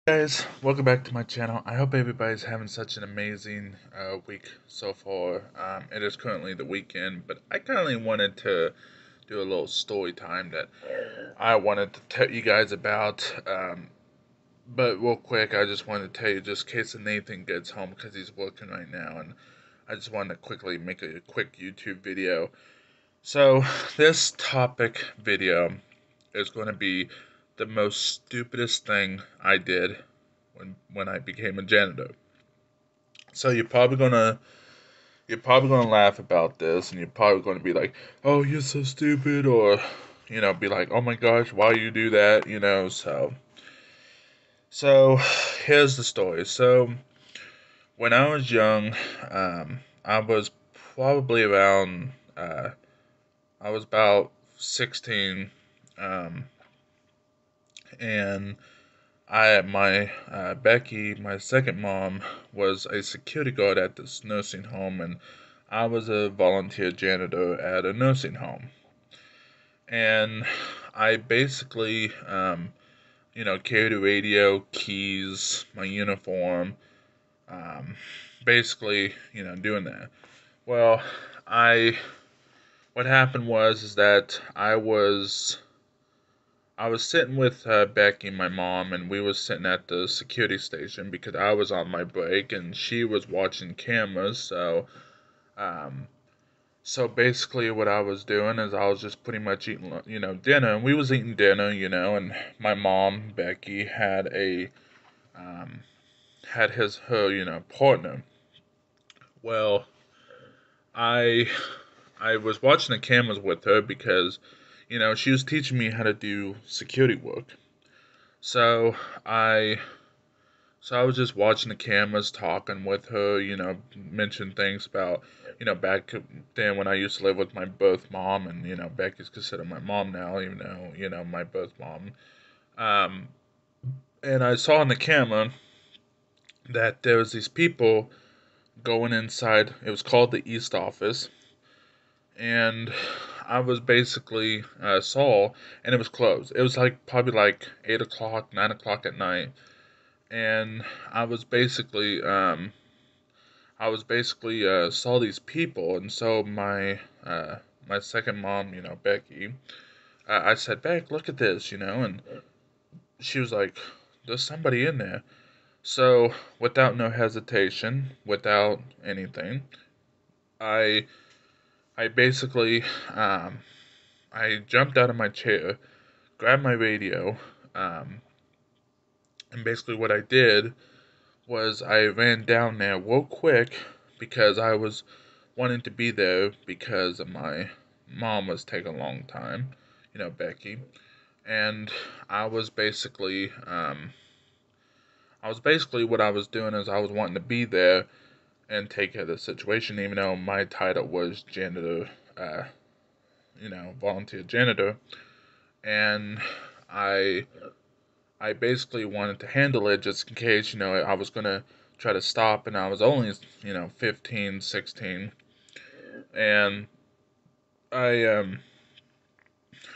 Guys, welcome back to my channel. I hope everybody's having such an amazing week so far. It is currently the weekend, but I currently wanted to do a little story time that I wanted to tell you guys about. But real quick, I just wanted to tell you, just in case Nathan gets home because he's working right now, and I just wanted to quickly make a quick YouTube video. So this topic video is going to be the most stupidest thing I did when I became a janitor. So you're probably gonna laugh about this, and you're probably gonna be like, "Oh, you're so stupid," or be like, "Oh my gosh, why you do that?" So here's the story. So when I was young, I was probably around I was about 16, um, and my Becky, my second mom, was a security guard at this nursing home, and I was a volunteer janitor at a nursing home. And I basically, carried a radio, keys, my uniform, um, basically, doing that. Well, I what happened was is that I was sitting with Becky, my mom, and we was sitting at the security station because I was on my break and she was watching cameras. Um, so basically, what I was doing is I was just pretty much eating, dinner. And we was eating dinner, and my mom, Becky, um, had her, partner. Well, I I was watching the cameras with her because, she was teaching me how to do security work. So I so I was just watching the cameras, talking with her, mentioned things about, back then when I used to live with my birth mom, and Becky's considered my mom now, even though my birth mom. Um, and I saw on the camera that there was these people going inside. It was called the East Office, and I was basically saw, and it was closed. It was like probably like 8 o'clock, 9 o'clock at night, and I was basically saw these people, and so my second mom, Becky, I said, Beck, look at this, and she was like, there's somebody in there. So without no hesitation, without anything, I I basically I jumped out of my chair, grabbed my radio, um, and basically what I did was I ran down there real quick because I was wanting to be there because of my mom was taking a long time, Becky, and I was basically what I was doing is I was wanting to be there and take care of the situation, even though my title was janitor, volunteer janitor, and I I basically wanted to handle it just in case, I was gonna try to stop, and I was only, 15, 16, and I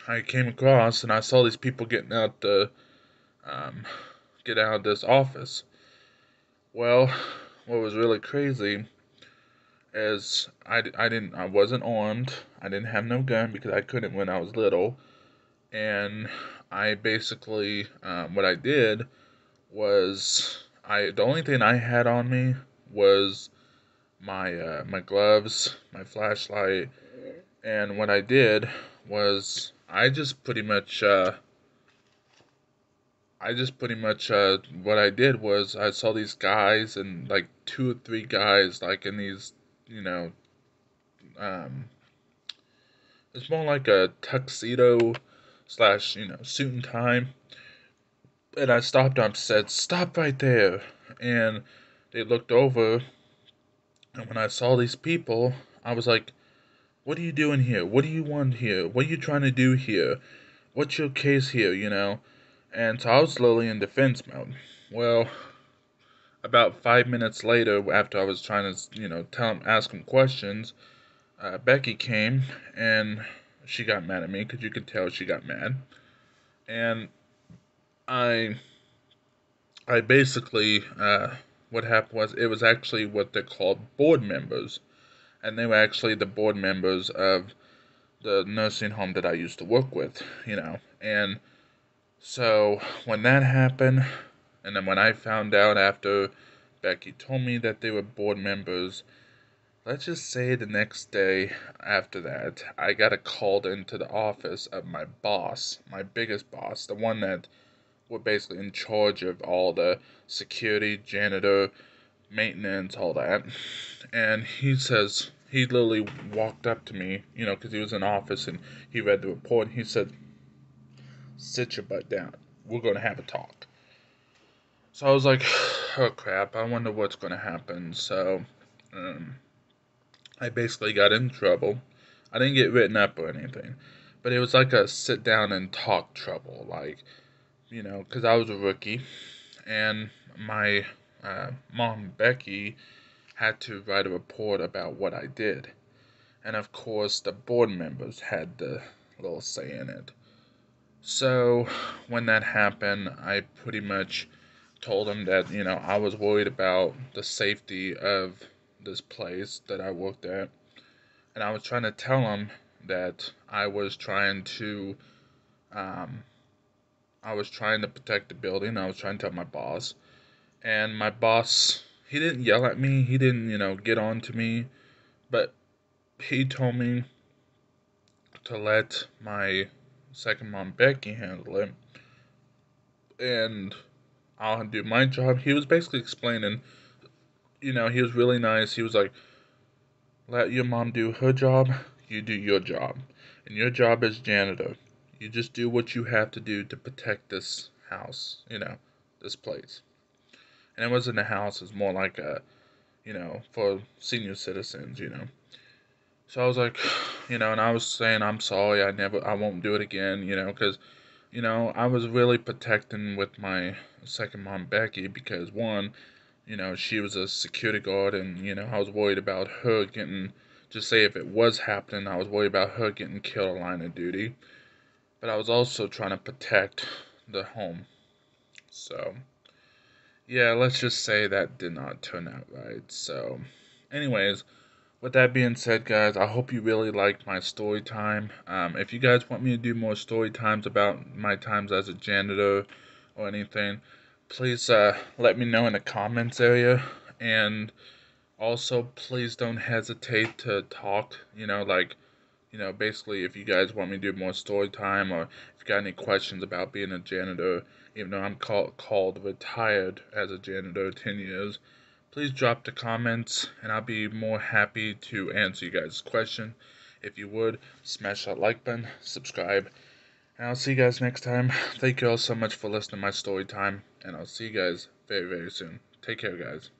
I came across and I saw these people um get out of this office. Well, what was really crazy is I wasn't armed. I didn't have no gun because I couldn't when I was little, and I basically what I did was the only thing I had on me was my gloves, my flashlight, and what I did was what I did was I saw these guys, and like two or three guys like in these, you know um it's more like a tuxedo slash, suit and tie. And I stopped them, said, "Stop right there." And they looked over, and when I saw these people, I was like, "What are you doing here? What do you want here? What are you trying to do here? What's your case here?" And so I was slowly in defense mode. Well, about 5 minutes later, after I was trying to, ask him questions, Becky came, and she got mad at me because you could tell she got mad. And I I basically, what happened was it was actually what they called board members, and they were actually the board members of the nursing home that I used to work with, and so when that happened, and then when I found out after Becky told me that they were board members, let's just say the next day after that, I got called into the office of my boss, my biggest boss, the one that were basically in charge of all the security, janitor, maintenance, all that. And he literally walked up to me, because he was in office and he read the report. And he said, "Sit your butt down. We're going to have a talk." So I was like, "Oh crap, I wonder what's going to happen." So um, I basically got in trouble. I didn't get written up or anything, but it was like a sit down and talk trouble. Like, because I was a rookie and my mom, Becky, had to write a report about what I did. And of course, the board members had the little say in it. So when that happened, I pretty much told them that, I was worried about the safety of this place that I worked at. And I was trying to tell them that um, I was trying to protect the building. I was trying to tell my boss. And my boss, he didn't yell at me. He didn't, get on to me. But he told me to let my second mom, Becky, handle it. And I'll do my job. He was basically explaining, he was really nice. He was like, let your mom do her job. You do your job. And your job as janitor. You just do what you have to do to protect this house, this place. And it wasn't a house. It was more like for senior citizens. So I was like, and I was saying I'm sorry. I won't do it again. Because I was really protecting with my second mom Becky because one, she was a security guard, and I was worried about her getting. Just say if it was happening, I was worried about her getting killed in line of duty. But I was also trying to protect the home. So yeah, let's just say that did not turn out right. So, anyways, with that being said, guys, I hope you really liked my story time. If you guys want me to do more story times about my times as a janitor or anything, please let me know in the comments area. And also, please don't hesitate to talk. Basically, if you guys want me to do more story time or if you got any questions about being a janitor, even though I'm called retired as a janitor 10 years, please drop the comments and I'll be more happy to answer you guys' question. If you would, smash that like button, subscribe, and I'll see you guys next time. Thank you all so much for listening to my story time, and I'll see you guys very, very soon. Take care, guys.